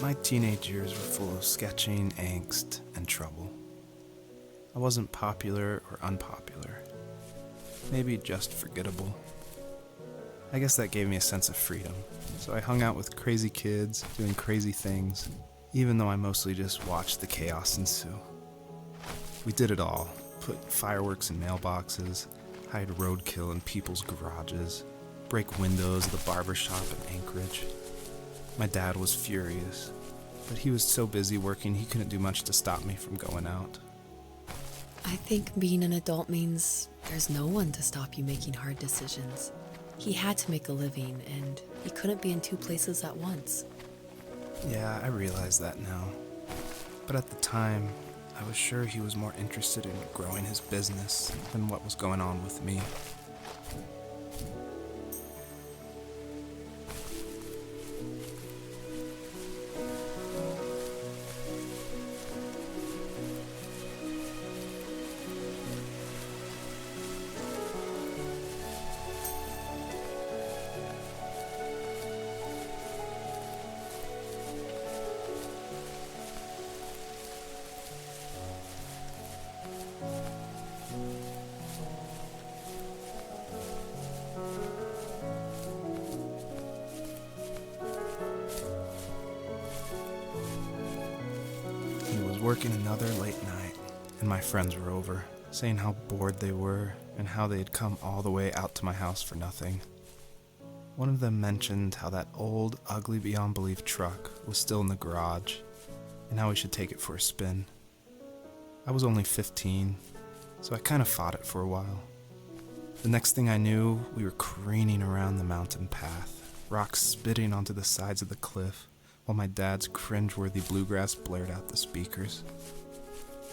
My teenage years were full of sketching, angst, and trouble. I wasn't popular or unpopular. Maybe just forgettable. I guess that gave me a sense of freedom, so I hung out with crazy kids, doing crazy things, even though I mostly just watched the chaos ensue. We did it all. Put fireworks in mailboxes, hide roadkill in people's garages, break windows of the barber shop in Anchorage. My dad was furious, but he was so busy working he couldn't do much to stop me from going out. I think being an adult means there's no one to stop you making hard decisions. He had to make a living, and he couldn't be in two places at once. Yeah, I realize that now. But at the time, I was sure he was more interested in growing his business than what was going on with me. He was working another late night, and my friends were over, saying how bored they were and how they had come all the way out to my house for nothing. One of them mentioned how that old, ugly beyond belief truck was still in the garage, and how we should take it for a spin. I was only 15, so I kind of fought it for a while. The next thing I knew, we were careening around the mountain path, rocks spitting onto the sides of the cliff, while my dad's cringeworthy bluegrass blared out the speakers.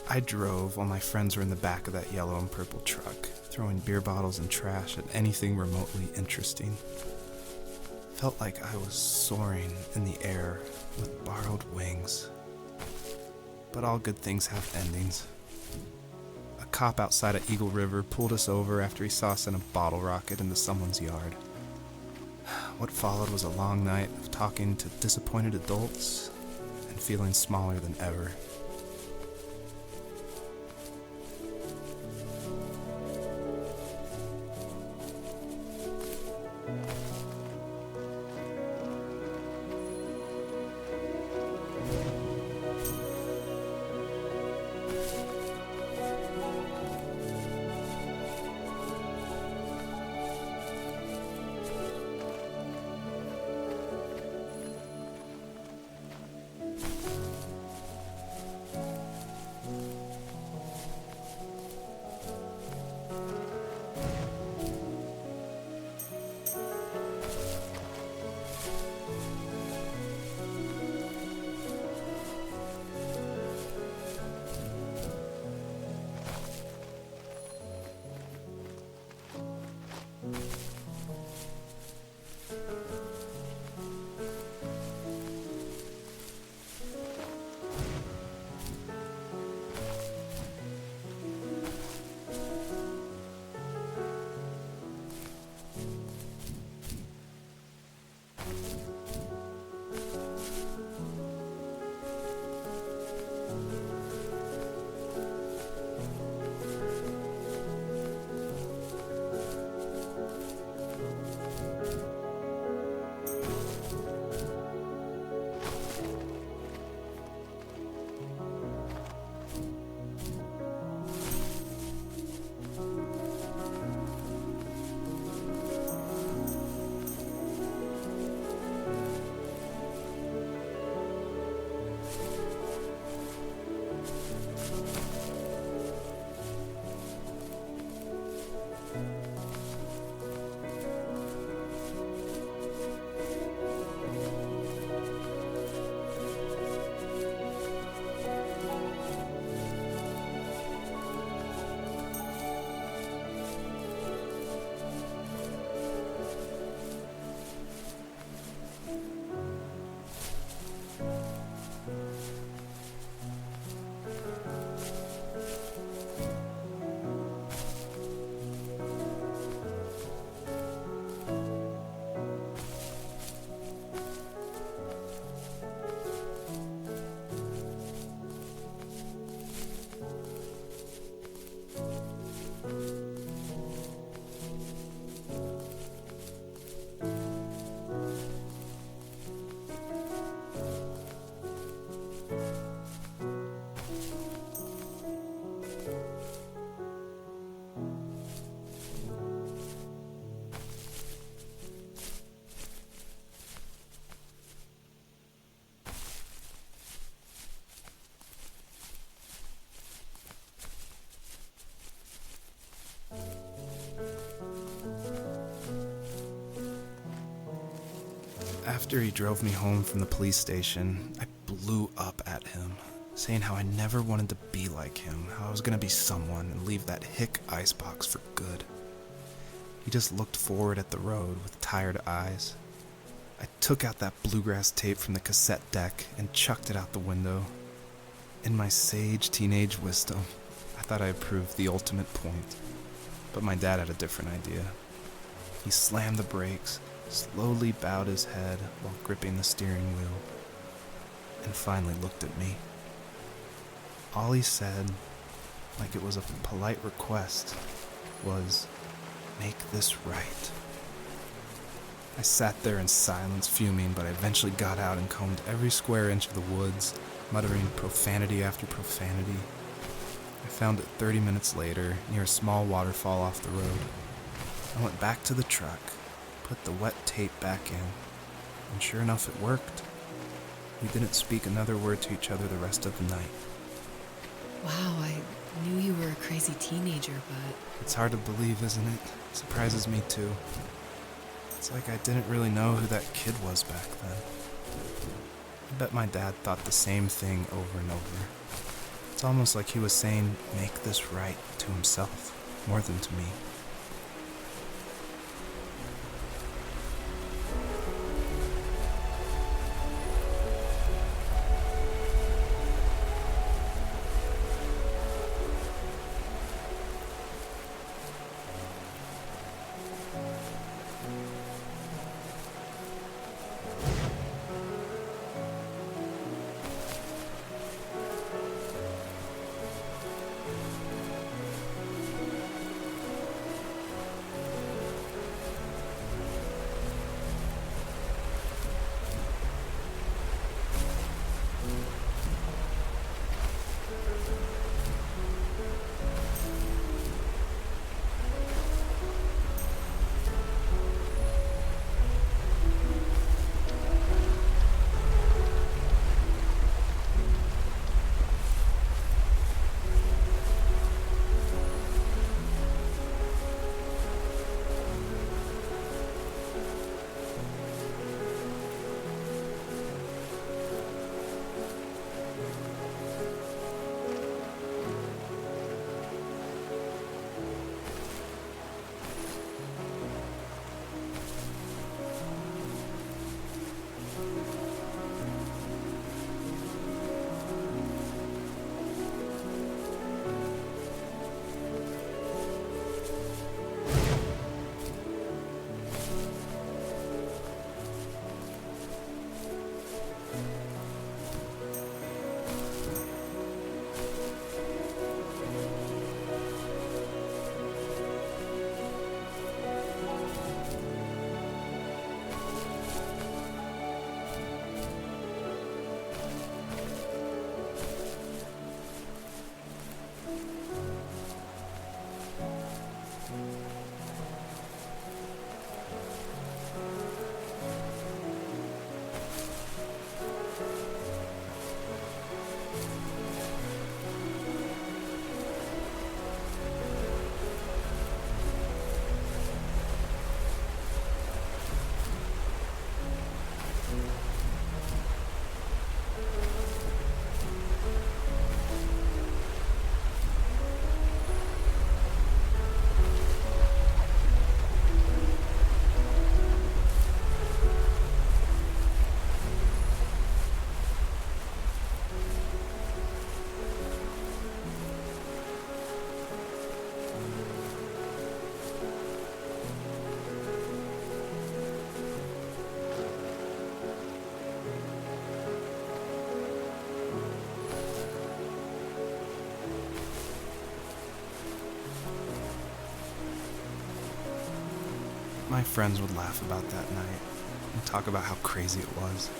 I drove while my friends were in the back of that yellow and purple truck, throwing beer bottles and trash at anything remotely interesting. Felt like I was soaring in the air with borrowed wings. But all good things have endings. A cop outside of Eagle River pulled us over after he saw us send a bottle rocket into someone's yard. What followed was a long night of talking to disappointed adults and feeling smaller than ever. After he drove me home from the police station, I blew up at him, saying how I never wanted to be like him, how I was going to be someone and leave that hick icebox for good. He just looked forward at the road with tired eyes. I took out that bluegrass tape from the cassette deck and chucked it out the window. In my sage teenage wisdom, I thought I had proved the ultimate point, but my dad had a different idea. He slammed the brakes, slowly bowed his head while gripping the steering wheel, and finally looked at me. All he said, like it was a polite request, was, "Make this right." I sat there in silence, fuming, but I eventually got out and combed every square inch of the woods, muttering profanity after profanity. I found it 30 minutes later, near a small waterfall off the road. I went back to the truck, put the wet tape back in, and sure enough it worked. We didn't speak another word to each other the rest of the night. Wow, I knew you were a crazy teenager, but It's hard to believe, isn't it? Surprises me too. It's like I didn't really know who that kid was back then. I bet my dad thought the same thing over and over. It's almost like he was saying, "Make this right," to himself, more than to me. My friends would laugh about that night and talk about how crazy it was,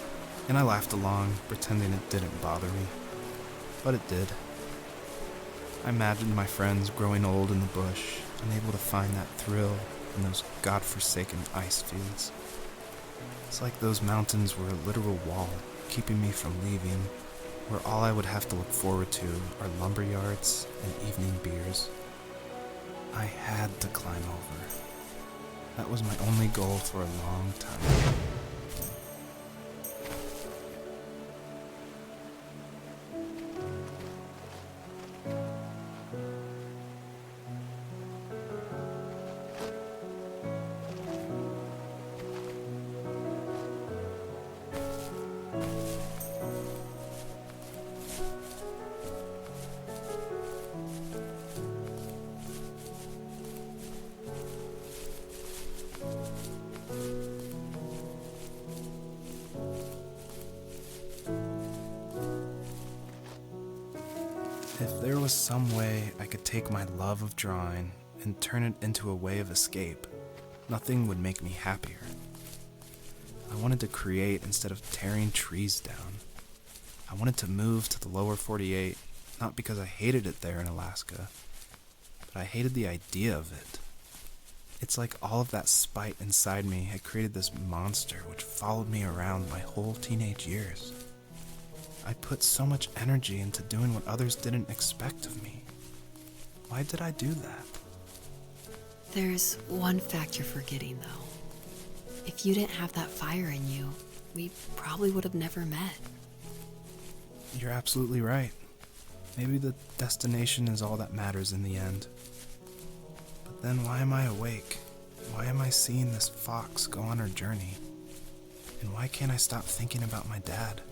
and I laughed along, pretending it didn't bother me. But it did. I imagined my friends growing old in the bush, unable to find that thrill in those godforsaken ice fields. It's like those mountains were a literal wall, keeping me from leaving, where all I would have to look forward to are lumber yards and evening beers. I had to climb over. That was my only goal for a long time. was some way I could take my love of drawing and turn it into a way of escape, nothing would make me happier. I wanted to create instead of tearing trees down. I wanted to move to the lower 48, not because I hated it there in Alaska, but I hated the idea of it. It's like all of that spite inside me had created this monster which followed me around my whole teenage years. I put so much energy into doing what others didn't expect of me. Why did I do that? There's one fact you're forgetting, though. If you didn't have that fire in you, we probably would have never met. You're absolutely right. Maybe the destination is all that matters in the end. But then why am I awake? Why am I seeing this fox go on her journey? And why can't I stop thinking about my dad?